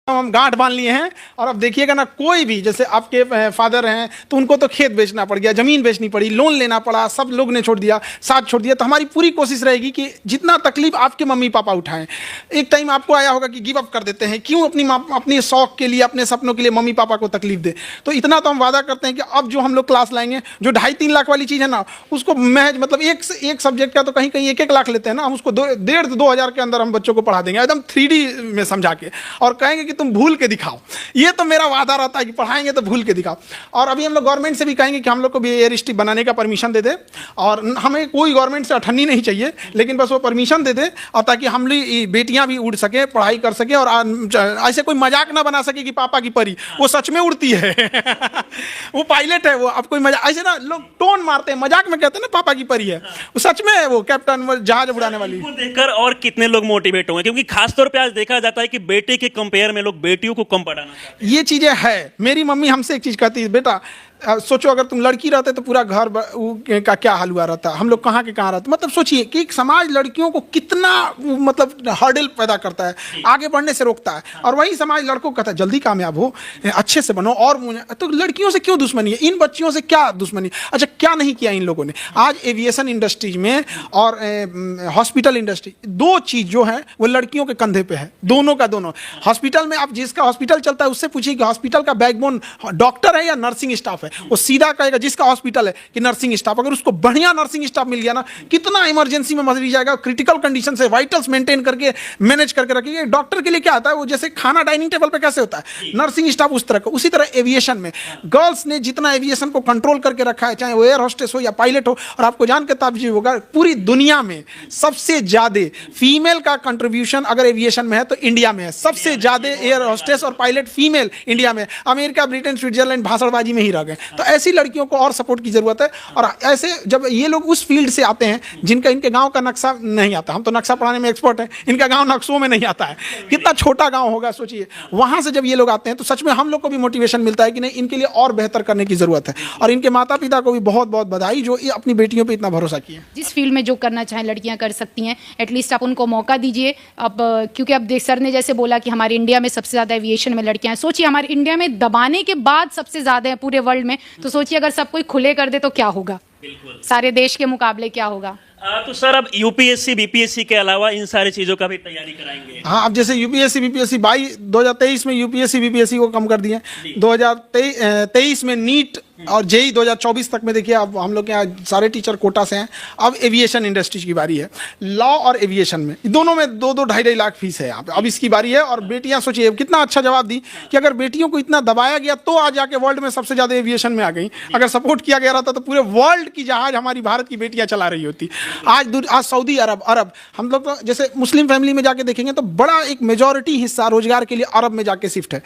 हम गांठ बांध लिए हैं। और अब देखिएगा ना, कोई भी जैसे आपके फादर हैं तो उनको तो खेत बेचना पड़ गया, जमीन बेचनी पड़ी, लोन लेना पड़ा, सब लोग ने छोड़ दिया, साथ छोड़ दिया। तो हमारी पूरी कोशिश रहेगी कि जितना तकलीफ आपके मम्मी पापा उठाएं, एक टाइम आपको आया होगा कि गिव अप कर देते हैं, क्यों अपनी शौक के लिए, अपने सपनों के लिए मम्मी पापा को तकलीफ दे। तो इतना तो हम वादा करते हैं कि अब जो हम लोग क्लास लाएंगे, जो 2.5-3 लाख वाली चीज़ है ना, उसको महज मतलब एक सब्जेक्ट का तो कहीं कहीं 1-1 लाख लेते हैं ना, हम उसको 1.5-2 हज़ार के अंदर हम बच्चों को पढ़ा देंगे एकदम 3D में समझा के, और कहेंगे कि तुम भूल के दिखाओ। ये तो मेरा वादा रहता है कि पढ़ाएंगे तो भूल के दिखाओ। और अभी हम लोग गवर्नमेंट से भी कहेंगे कि हम लोग को भी एयर स्ट्रिप बनाने का परमिशन दे दे, और हमें कोई गवर्नमेंट से अठन्नी नहीं चाहिए, लेकिन बस वो परमिशन दे दे, और ताकि हम बेटियां भी उड़ सके, पढ़ाई कर सके, और ऐसे कोई मजाक ना बना सके कि पापा की परी, वो सच में उड़ती है वो पायलट है वो। अब कोई मजाक ऐसे ना लोग टोन मारते हैं, मजाक में कहते हैं ना पापा की परी है, वो सच में है, वो कैप्टन जहाज उड़ाने वाली। देखकर और कितने लोग मोटिवेट होंगे, क्योंकि खासतौर पे आज देखा जाता है कि बेटे के कंपेयर में लोग बेटियों को कम पढ़ाना चाहते हैं। ये चीजें है। मेरी मम्मी हमसे एक चीज कहती है, बेटा सोचो अगर तुम लड़की रहते तो पूरा घर का क्या हाल हुआ रहता, हम लोग कहाँ के कहाँ रहते। मतलब सोचिए कि एक समाज लड़कियों को कितना मतलब हर्डल पैदा करता है, आगे बढ़ने से रोकता है, और वही समाज लड़कों को कहता है जल्दी कामयाब हो, अच्छे से बनो। और तो लड़कियों से क्यों दुश्मनी है, इन बच्चियों से क्या दुश्मनी। अच्छा, क्या नहीं किया इन लोगों ने। आज एविएशन इंडस्ट्रीज में और हॉस्पिटल इंडस्ट्री, दो चीज जो है वो लड़कियों के कंधे पे है, दोनों का दोनों। हॉस्पिटल में आप जिसका हॉस्पिटल चलता है उससे पूछिए कि हॉस्पिटल का बैकबोन डॉक्टर है या नर्सिंग स्टाफ है, वो सीधा कहेगा जिसका हॉस्पिटल है कि नर्सिंग स्टाफ। अगर उसको बढ़िया नर्सिंग स्टाफ मिल गया ना, कितना इमरजेंसी में मरीज जाएगा, क्रिटिकल कंडीशन से वाइटल्स मेंटेन करके मैनेज करके रखेंगे। डॉक्टर के लिए क्या आता है, वो जैसे खाना डाइनिंग टेबल पे कैसे होता है, नर्सिंग स्टाफ उस तरह का। उसी तरह एविएशन में गर्ल्स ने जितना एविएशन को कंट्रोल करके रखा है, चाहे वो एयर होस्टेस हो या पायलट हो। और आपको जान के ताज्जुब होगा, पूरी दुनिया में सबसे ज्यादा फीमेल का कंट्रीब्यूशन अगर एविएशन में है तो इंडिया में है। सबसे ज्यादा एयर होस्टेस और पायलट फीमेल इंडिया में। अमेरिका, ब्रिटेन, स्विट्जरलैंड भाषणबाजी में ही रह गए। तो ऐसी लड़कियों को और सपोर्ट की जरूरत है। और ऐसे जब ये लोग उस फील्ड से आते हैं जिनका इनके गांव का नक्शा नहीं आता, हम तो नक्शा पढ़ाने में एक्सपर्ट हैं, इनका गांव नक्शों में नहीं आता है, कितना छोटा गांव होगा सोचिए। वहां से जब ये लोग आते हैं तो सच में हम लोग को भी मोटिवेशन मिलता है कि नहीं, इनके लिए और बेहतर करने की जरूरत है। और इनके माता पिता को भी बहुत बहुत बधाई जो ये अपनी बेटियों पर इतना भरोसा किए। जिस फील्ड में जो करना चाहें लड़कियां कर सकती हैं, एटलीस्ट आप उनको मौका दीजिए। अब क्योंकि अब सर ने जैसे बोला कि हमारे इंडिया में सबसे ज्यादा एविएशन में लड़कियां हैं, सोचिए हमारे इंडिया में दबाने के बाद सबसे ज्यादा है पूरे वर्ल्ड में। तो सोचिए अगर सब कोई खुले कर दे तो क्या होगा, सारे देश के मुकाबले क्या होगा। तो सर अब यूपीएससी बीपीएससी के अलावा इन सारी चीजों का भी तैयारी कराएंगे। हाँ, अब जैसे यूपीएससी बीपीएससी 2023 में यूपीएससी बीपीएससी को कम कर दिए, 2023 में नीट और जेई 2024 तक में देखिए। अब हम लोग के यहाँ सारे टीचर कोटा से हैं। अब एविएशन इंडस्ट्रीज की बारी है, लॉ और एविएशन में दोनों में 2-2 लाख फीस है यहाँ पे। अब इसकी बारी है। और बेटियां सोचिए कितना अच्छा जवाब दी कि अगर बेटियों को इतना दबाया गया तो आज जाके वर्ल्ड में सबसे ज्यादा एविएशन में आ गई। अगर सपोर्ट किया गया रहता तो पूरे वर्ल्ड की जहाज हमारी भारत की बेटियां चला रही होती। आज सऊदी अरब हम लोग तो जैसे मुस्लिम फैमिली में जाके देखेंगे तो बड़ा एक मेजॉरिटी हिस्सा रोजगार के लिए अरब में जाके शिफ्ट है,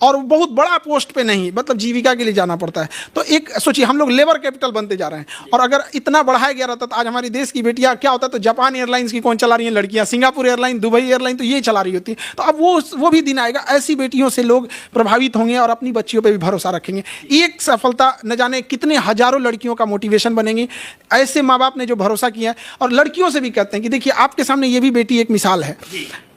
और बहुत बड़ा पोस्ट पे नहीं, मतलब जीविका के लिए जाना पड़ता है। तो एक सोचिए हम लोग लेबर कैपिटल बनते जा रहे हैं। और अगर इतना बढ़ाया गया रहता तो आज हमारी देश की बेटियां क्या होता, तो जापान एयरलाइंस की कौन चला रही हैं लड़कियां, सिंगापुर एयरलाइन, दुबई एयरलाइन, तो ये चला रही होती। तो अब वो भी दिन आएगा, ऐसी बेटियों से लोग प्रभावित होंगे और अपनी बच्चियों पर भी भरोसा रखेंगे। एक सफलता न जाने कितने हजारों लड़कियों का मोटिवेशन बनेगी। ऐसे माँ बाप ने जो भरोसा किया, और लड़कियों से भी कहते हैं कि देखिए आपके सामने ये भी बेटी एक मिसाल है।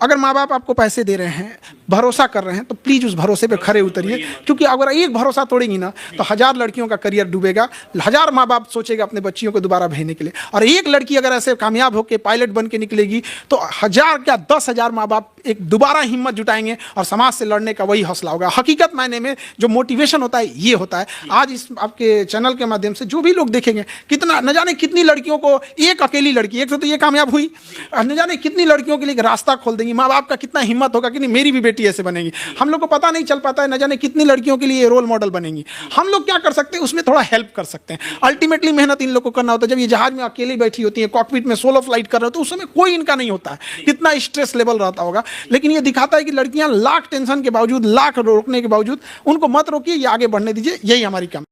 अगर माँ बाप आपको पैसे दे रहे हैं, भरोसा कर रहे हैं, तो प्लीज उस भरोसे पे खरे उतरिए। क्योंकि अगर एक भरोसा तोड़ेंगी ना तो 1000 लड़कियों का करियर डूबेगा, 1000 माँ बाप सोचेगा अपने बच्चियों को दोबारा भेजने के लिए। और एक लड़की अगर ऐसे कामयाब होकर पायलट बन के निकलेगी तो 1000 क्या 10,000 माँ बाप एक दोबारा हिम्मत जुटाएंगे और समाज से लड़ने का वही हौसला होगा। हकीकत मायने में जो मोटिवेशन होता है ये होता है। आज इस आपके चैनल के माध्यम से जो भी लोग देखेंगे, कितना न जाने कितनी लड़कियों को, एक अकेली लड़की एक तो ये कामयाब हुई, न जाने कितनी लड़कियों के लिए रास्ता खोल देंगी। माँ बाप का कितना हिम्मत होगा कि नहीं मेरी भी बेटी ऐसे बनेगी। हम लोग को पता नहीं चल पाता है, न जाने कितनी लड़कियों के लिए रोल मॉडल बनेंगी। हम लोग क्या कर सकते हैं, उसमें थोड़ा हेल्प कर सकते हैं। अल्टीमेटली मेहनत इन लोग को करना होता है। जब ये जहाज में अकेली बैठी होती है, कॉकपिट में सोलो फ्लाइट कर रहे होते हैं, उस समय कोई इनका नहीं होता है, कितना स्ट्रेस लेवल रहता होगा। लेकिन ये दिखाता है कि लड़कियां लाख टेंशन के बावजूद, लाख रोकने के बावजूद, उनको मत रोकिए, ये आगे बढ़ने दीजिए। यही हमारी काम।